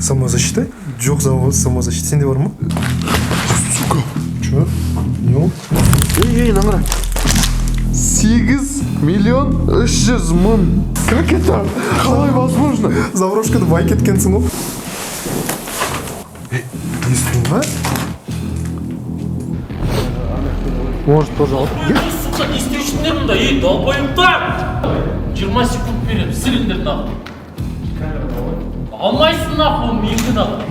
Самозащита? Жоқ, самозащита. Сенде бар ма? Сука. Че? Не ол? Ей, наңыра. 8.300.000. Как это? Қалай возможно? Заброшкада бай кеткенсің ғой. Естің ба? Может, пожалуйста. Сука, не істеушіңдер мұнда, долбоебтар! 20 секунд берем, сіліңдер нахуй. Алмайсың нахуй, меңді нахуй.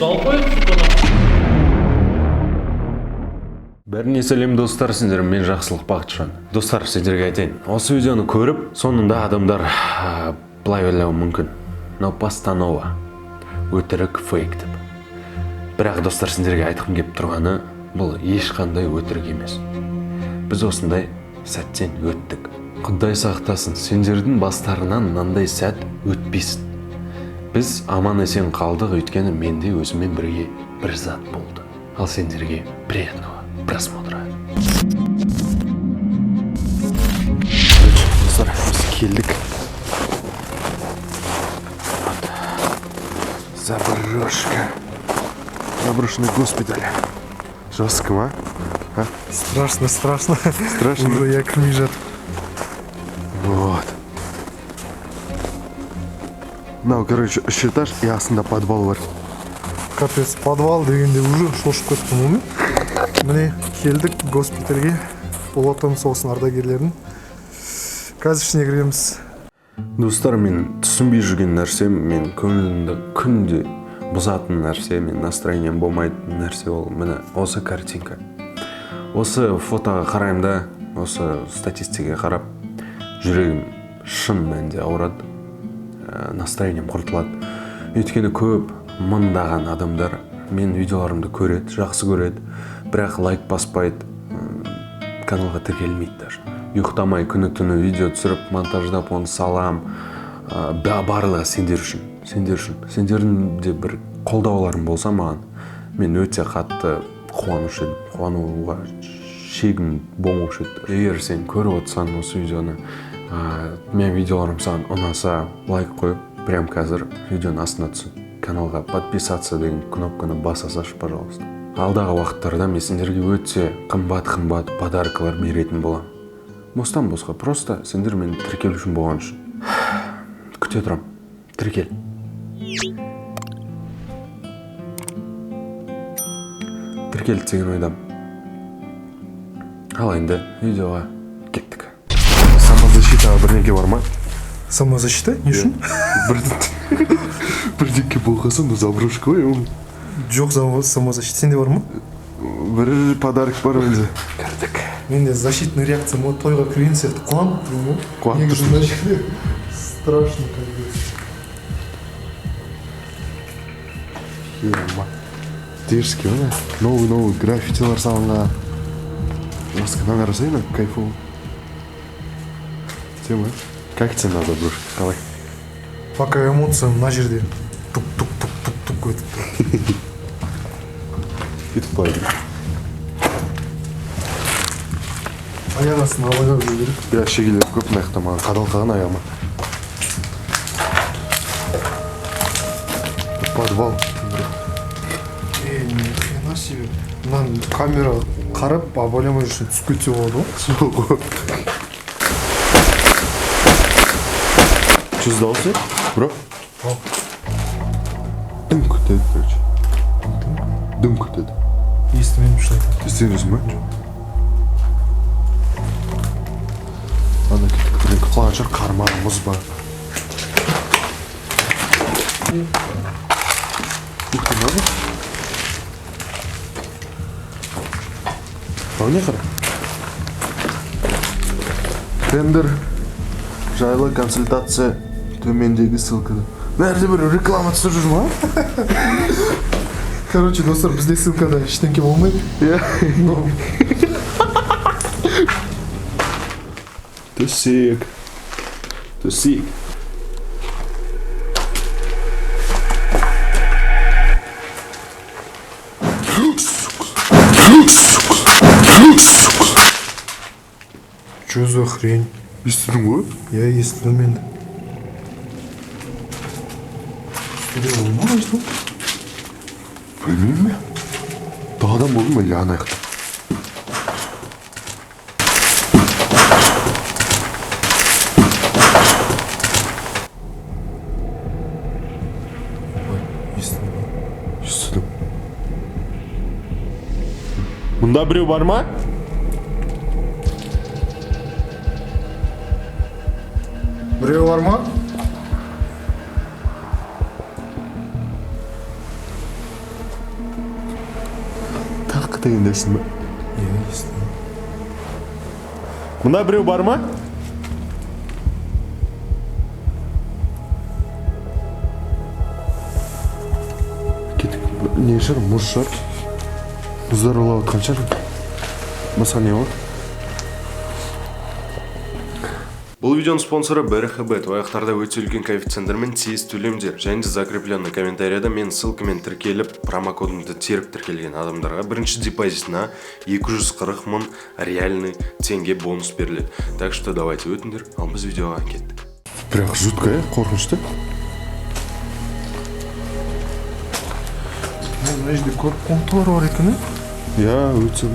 Долбоеб, сука нахуй. Бәріне сәлем достар, сендер мен жақсылық Бақытжан. Достар, сендерге айтайын. Осы видеоны көріп, соңында адамдар былай ойлауы мүмкін. Но постанова, өтірік, фейк деп. Бірақ достар, сендерге айтқым келіп тұрғаны, бұл ешқандай өтірік емес. Біз осындай сәттен өттік. Құдай сақтасын, сендердің бастарынан мынандай сәт өтпесін. Біз аман есен қалдық, өйткені менде өзімен бірге бір зат болды. Ал сендерге приятного просмотра. Достар, біз келдік. Заброшка. Заброшенный госпиталь. Жестко, ма? Страшно. Страшно? Уже я кірмей жатып. Вот. Мынау, короче, 3 этаж и астында подвал бар. Капец, подвал дегенде уже шошып кеттім оны. Міне, келдік госпитальге. Ұлы Отан соғысының ардагерлерін. Қазір ішіне кіреміз. Достар, мен түсінбей жүрген нәрсе, мен көңілімді күнде бұзатын нәрсе, мен настроением болмайтын нәрсе ол. Міне, осы картинка. Осы фотоға қараймын да, осы статистикаға қарап, жүрегім шын мәнінде ауырады, настроением құртылады. Өйткені көп мыңдаған адамдар мен видеоларымды көреді, жақсы көреді, бірақ лайк баспайды, каналға тіркелмейді даже. Ұйықтамай күні-түні видео түсіріп, монтаждап, оны салам. Барлығы сендер үшін. Сендердің де бір қолдауларың болса маған, мен өте қатты қуанушы едім. Қуануға шегім болмаушы еді. Егер сен көріп отырсаң осы видеоны, мен видеоларым саған ұнаса, лайк қойып, прям қазір видеоның астына түсіп, каналға подписаться деген кнопканы басасашы, пожалуйста. Алдағы уақыттарда мен сендерге өте қымбат подаркалар беретін боламын. Бостан босқа, просто сендер мені тіркелу үшін болған үшін. Күте тұрам. Тіркел. Тіркел деген ойдам. Ал енді видеоға кеттік. Самозащитаға бірнеге бар ма? Самозащита? Не үшін? Бірдеке болғасын, заброшка ғой. Жоқ, самозащита. Сенде бар ма? Бір подарок бар менде. Кірдік. Менде защитный реакция, мо тойға кірген сияқты қуанып тұрмын ғой. Қуанып тұрсың. Негізі страшно, кәдімгі. Дерзкий, ма? Новый граффитилар салынған. Маскадан қарасайын, кайфово. Тема. Как тебе надо, заброшка? Қалай? Пока эмоция мына жерде тук-тук-тук-тук өтіп тұр. Кетіп қойды. Аяқ астына алаға өту керек. Я шегелер көп мына жақта маған қадалқаған аяғыма. Подвал. Не хрена себе. Мынаны камера қарап, абайламай жүрсін түсіп кетсе болады ғой. Сол ғой. Че сдался, бро? Дым күтеді, короче. Дым күтеді. Естімен шын айтады. Естіңіз ма? Ана кетіп құланшыр қармағы мұз бар. Ух ты, надо? Ал не қара? Тендер, жайлы консультация төмендегі ссылкада. Бәрде бір реклама түсіп жүр ма? Короче, достар, бізде ссылкада ештеңке болмайды. Төсек. Че за хрень? Естідің ғой? Я естідім енді. біреу болмаған что? Білмеймін бе? Дағадан болды ма, или ана жақта? Естідім. Мұнда біреу бар ма? Біреу бар ма? Тақы дегендерсің бе? Иә, естідім. Мұнда біреу бар ма? Кеттік. Не шығар? Мұз шығар? Мұздар олап отқан шығар? Басқа не болады? Бұл видеоның спонсоры БРХБ. Аяқтарда өте үлкен коэффициенттермен тез төлемдер. Және де закрепленный комментарияда мен ссылкамен тіркеліп, промокодымды теріп тіркелген адамдарға бірінші депозитына 240 мың реальный теңге бонус беріледі. Так что давайте өтіңдер, ал біз видеоға кеттік. Бірақ жутко, қорқынышты. Мына жерде көріп контор бар екен, Я өте.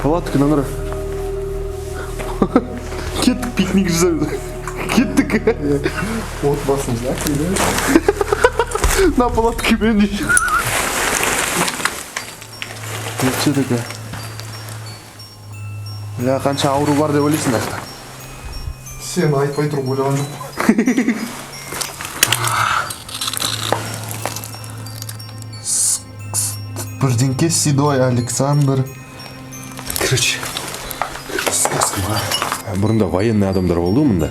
Палатка наңыра. Кеттік, пикник жасаймыз. Кеттік. От басымыз, әкелі. На палатке мен дейші. Нетсе деке. Я қанша ауру бар деп ойлайсың ақта. Сен айтпай тұрып ойлаған жоқ. Бірдеңке Седой Александр. Короче, сказка ма. Бұрында военный адамдар болды мұнда.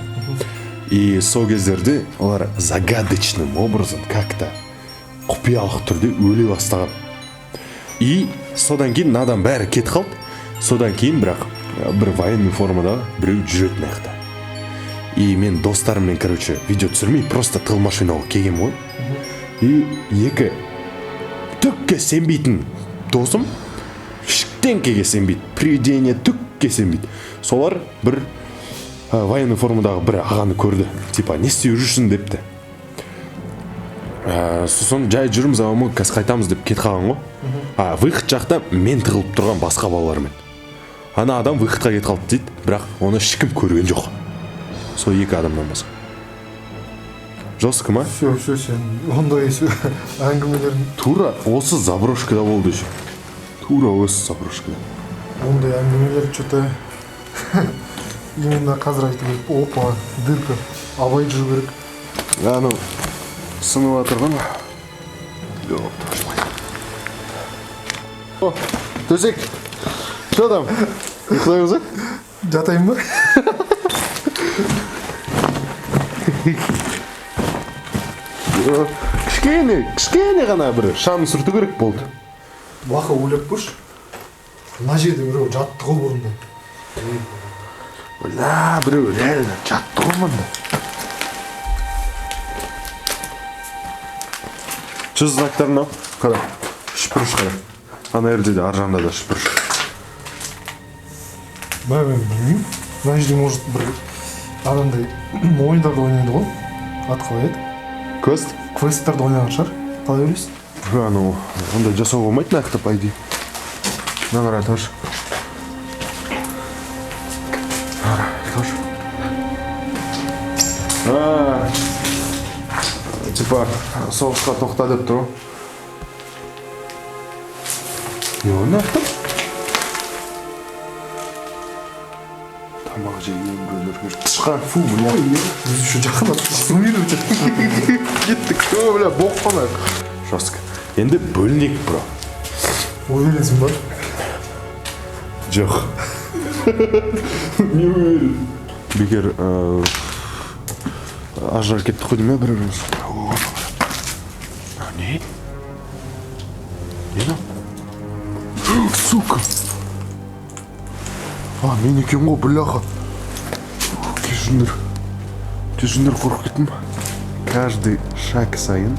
И сол кездерде олар загадочным образом как-то құпиялық түрде өле бастаған. И содан кейін адам бәрі кет қалды. Содан кейін бірақ бір военный формадағы біреу жүретін аяқта. И мен достарыммен, короче, видео түсірмей, просто тыл машинаға келгем ғой. И екі түкке сенбейтін досым ештеңкеге сенбейді. Привидение түкке сенбейді. Солар бір военный формадағы бір ағаны көрді. Типа, не істеп жүрсің депті. Сосын жай жүрміз ағамы, қазір қайтамыз деп кет қалған ғой. Выход жақта мен тығылып тұрған басқа балалармен. Ана адам выходқа кет қалды дейді, бірақ оны ешкім көрген жоқ. Сол екі адамнан басқа. Жостық ма? Все, сен ондай әңгімелерін... Тура осы заброшкада болды еще. Тура осы заброшкада. Ондай әңгімелер что-то... Именно қазір айтып керек. Опа, дырка. Абай жүру керек. Анау сынып атырған. О, төсек. Что там? Ұйықтаймыз, а? Жатайын ба? Кішкене ғана бір шамын сүрту керек болды. Бақа ойлап көрші. Мына жерде біреу жатты ғой бұрында. Бля, біреу реально жатты ғой мұнда. Что за знактар мынау? Қара. Үшбұрыш қара. Ана жерде де ар жағында да үшбұрыш. Мен білмеймін. Мына жерде может бір анандай ойындарды ойнайды ғой. Аты қалай еді? Квест? Квесттарды ойнаған шығар. Қалай ойлайсың? Анау, ондай жасауға болмайды нақты по идее. Нағара тоже. Тоже. Типа, соғысқа тоқта деп тұр. Не ойын ақтым? Тамақ жеген біреулерге тышқан, фу, бля. Біз еще жақын суммировать еттік. Кеттік, бля, боққана. Жестко. Енді бөлінек, бро. Уверенсің ба? Жоқ. Не уверен. Бекер ажар кетті қойды ма бір-біріміз? Не? Не? Сука! Мен екен ғой, бляха. Кешіндер қорқып кеттім. Каждый шаг сайын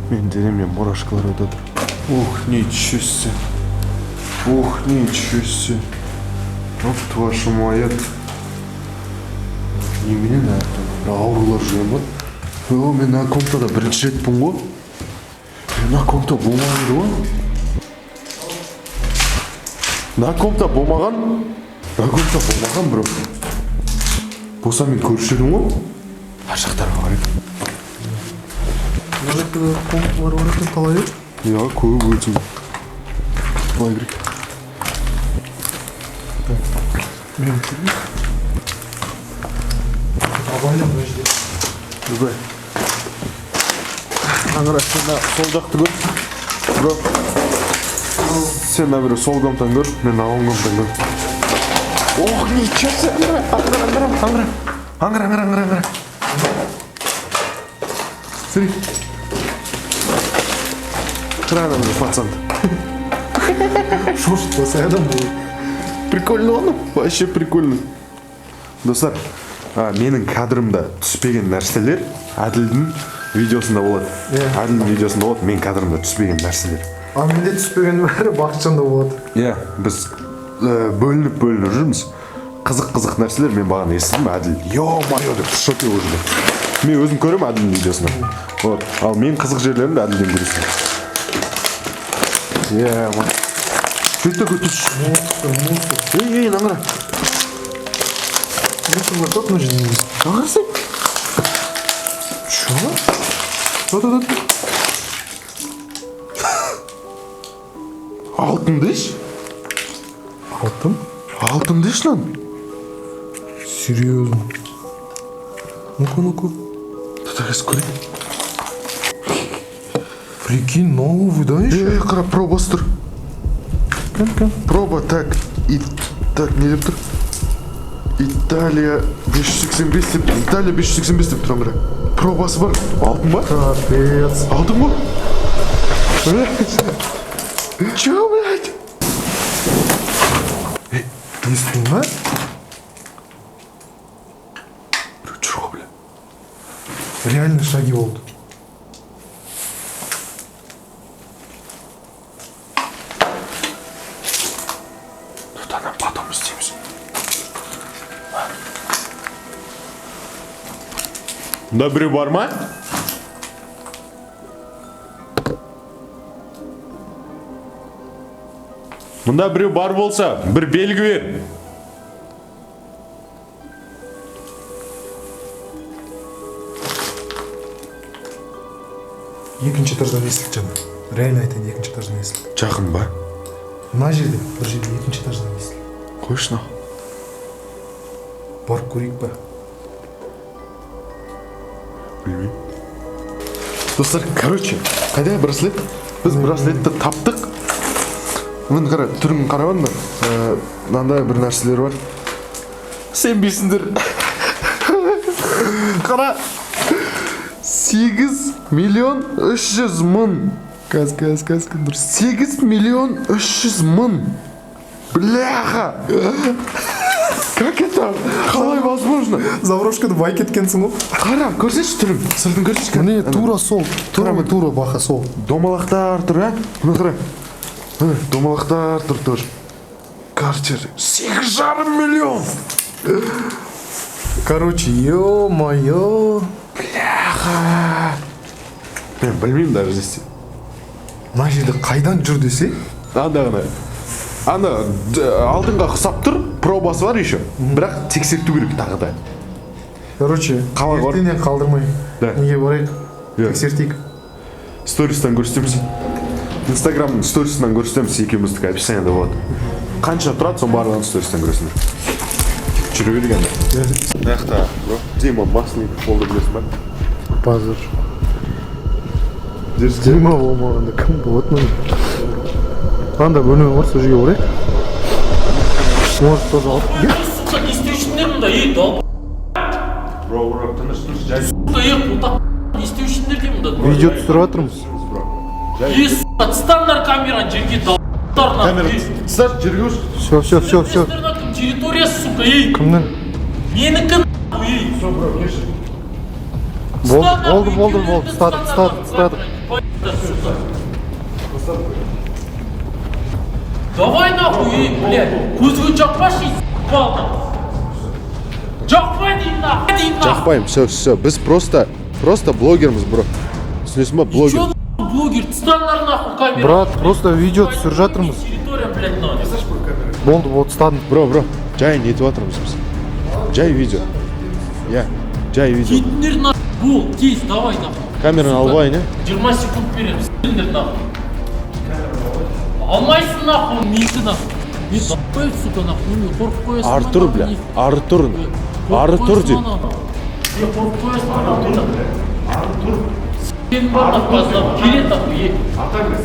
мен денемнен мурашкалар өтеді. Ух, ничего себе. Ух, ничего себе. Вот вашу мою. Немене аурулар жүрген ба? Мен мына комнатада бірінші ретпін ғой. Мына комната болмайды ғой. Мына комната болмаған, бро. Болса мен көруші едім ғой. Ар жақтарға қарайды. Мына жақта комнаталар бар екен талай. Иә, көп өтсін. Былай керек. Мен көрейін. Абайлы мына жерде. Дүбай. Аңыра, сен сол жақты көр. Бро. Сен бір сол комнатаны көр, мен оң комнатаны көр. Ох, ничего себе! Аңыра. Смотри. Рано мне, пацан. Шошыт болса адам бұл. Прикольно оны, вообще прикольно. Достар, менің кадрымда түспеген нәрселер Әділдің видеосында болады. Әділдің видеосында болады, мен кадрымда түспеген нәрселер. Менде түспеген бәрі Бақытжанда болады. Иә, біз бөлініп жүрміз. Қызық нәрселер мен бағана естідім, Әділ, ё-майо деп шоке өжілі. Мен өзім көрем Әділдің видеосына. Вот. Ал мен қызық жерлерімді Әділден көресің. Иә, ман. Сөйтті көтіш. Ей, наңыра. Мусор көп мына жерде. Наңырсы? Чё? Вот. Алтын деш? Алтын? Алтын деш lan? Серьезно? Ну-ка. Татарас көрейін. Прикинь, новый, да, еще? Қара, пробасы тұр. Кән. Проба, так, не деп тұр? Италия 585 деп, Италия 585 деп тұрам бұра. Пробасы бар, алтын ба? Капец. Алтын ба? Чё, блядь? Не снимай? Чё, блядь? Реально шаги болды. Тут она потом істейміз. Мұнда біреу бар ма? Мұнда біреу бар болса, бір белгі бер. Екінші этаждан естілді жаңа. Реально айтайын, екінші этаждан естілді. Жақын ба? Мына жерде, бір жерде екінші этаждан естілді. Қойшына. Барып көрейік па? Білмеймін. Достар, короче, қайда браслет? Біз браслетті таптық. Мен қара, түрін қарабадым ба? Мынандай бір нәрселер бар. Сенбейсіңдер. Қара. 8.300.000. Каз, дұрыс. 8.300.000. Бляха. Как это? Қалай возможно? Заврошкада бай кеткенсің ғой. Қара, көрсеші түрін. Сыртын көрсеші. Міне, тура сол. Тура бақа сол. Домалақтар тұр, а? Мұны қара. Домалақтар тұр. Карчер. 8,5 миллион. Короче, ё-моё. Бляха. Мен білмеймін даже здесь. Мына жерде қайдан жүр десе? Ана алдыңға құсап тұр, пробасы бар еще. Бірақ тексерту керек тағы да. Короче, Қалай бар? ертеңнен қалдырмай. Да. Неге барайық? Иә. Тексертейік. Стористан көрсетеміз. Инстаграмның стористан көрсетеміз, екеуміздікі описаниеда болады. Қанша тұрады, соның барлығын стористан көресіңдер. Жүре берік әнді. Наяқта, Дима Масленников болды білесің ба? Базар. Дима болмағанда кім болады мұны? Анда бөлме бар, сол жерге барайық. Может, тоже алып. Сука, не істеушіңдер мұнда, долб. Бро, тыныш, жай. Сука, құлтақ. Не істеушіңдер де мұнда? Видео түсіріп жатырмыз. Сука, тыстандар камераны жерге долб***тарына. Камера, тыстар, жерге өш. Все. Кім территориясы, сука, Кімнің? Менікі, Все, бро, кешір. Болды. Стадық. Давай нахуй, блядь, көзге жақпашы, балды. Жақпай дейін нахуй. Жақпайым, все. Біз просто просто блогерміз, бро. Түсінесің ба, блогер. Чё блогер? Тстандар нахуй камера. Брат, просто видео түсіріп жатырмыз. Территория, блядь, надо. Болды, вот ұстадым. Бро, жай нетіп жатырмыз біз. Жай видео. Я, жай видео. Кетіңдер нахуй. Бол, тез, давай нахуй. Камераны албайын, 20 секунд берем, сіңдер нахуй. Алмайсың нахуй, менікі нахуй. Мен запай, сука, нахуй, мен қорқып қоясың. Артур, бля, Артур. Артур дейді. Мен қорқып қоясың, Артур. Сен бар нахуй, қазір келет нахуй.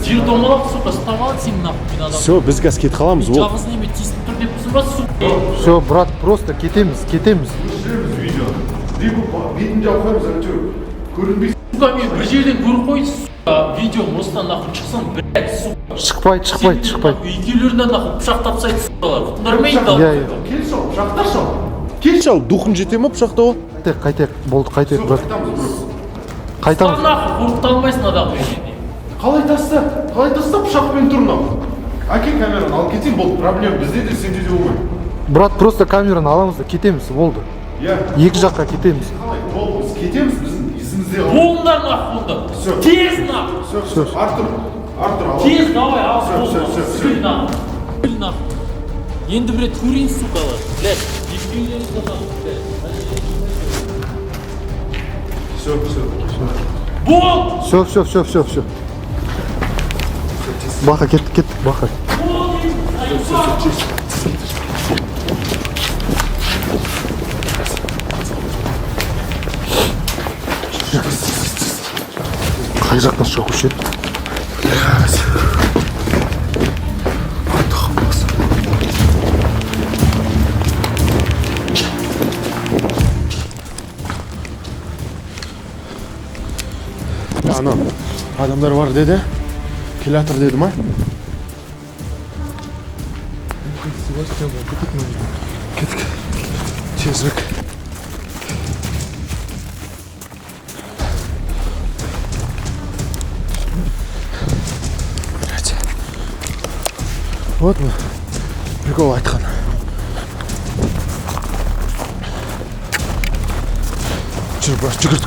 Жер домалап, сука, ұстамалады сен нахуй, мен адам. Все, біз қазір кетіп қаламыз, ол. Жалғыз неме тиісіп тұр деппісің ба, сука? Все, брат, просто кетеміз. Бетін жауып қоймыз, әйтеуір. Көрінбейсің. Сука, мен бір жерден көріп қойды, сука. Видеом осыдан нахуй шықсын, блядь, сука. Шықпайды. Екеулерінен нахуй пышақ тапсайды, сукалар. Құтындармайды да. Иә. Келші ал, пышақташы ал. Келші ал, духын жете ма пышақтауға? Қайтайық, болды, қайтайық, брат. Қайтамыз. Нахуй, қорқыталмайсың адам өзіне. Қалай таста пышақпен тұр мынау. Әке камераны ал кетейін, болды, проблема бізде де сенде де болмайды. Брат, просто камераны аламыз да кетеміз, болды. Екі жаққа кетеміз. Қалай, болды, біз кетеміз, біздің ізімізде қалады. Болыңдар нахуй онда. Всё. Тез нахуй. Все, Артур ал. Тез давай, ал бол. Всё. Сгіль нахуй. Енді бірет көрейін, сукалар. Блядь, екеулеріңді нахуй, блядь. Все. Бол! Все. Баха, кеттік, Баха. Бол деймін, айыпа! Қай жақтан шығу ше? Ана, адамдар бар деді. Келатыр деді ма? Кеттік. Тезірек. Вот мы, прикол айтқан. Жүр, брат, жүгірдік.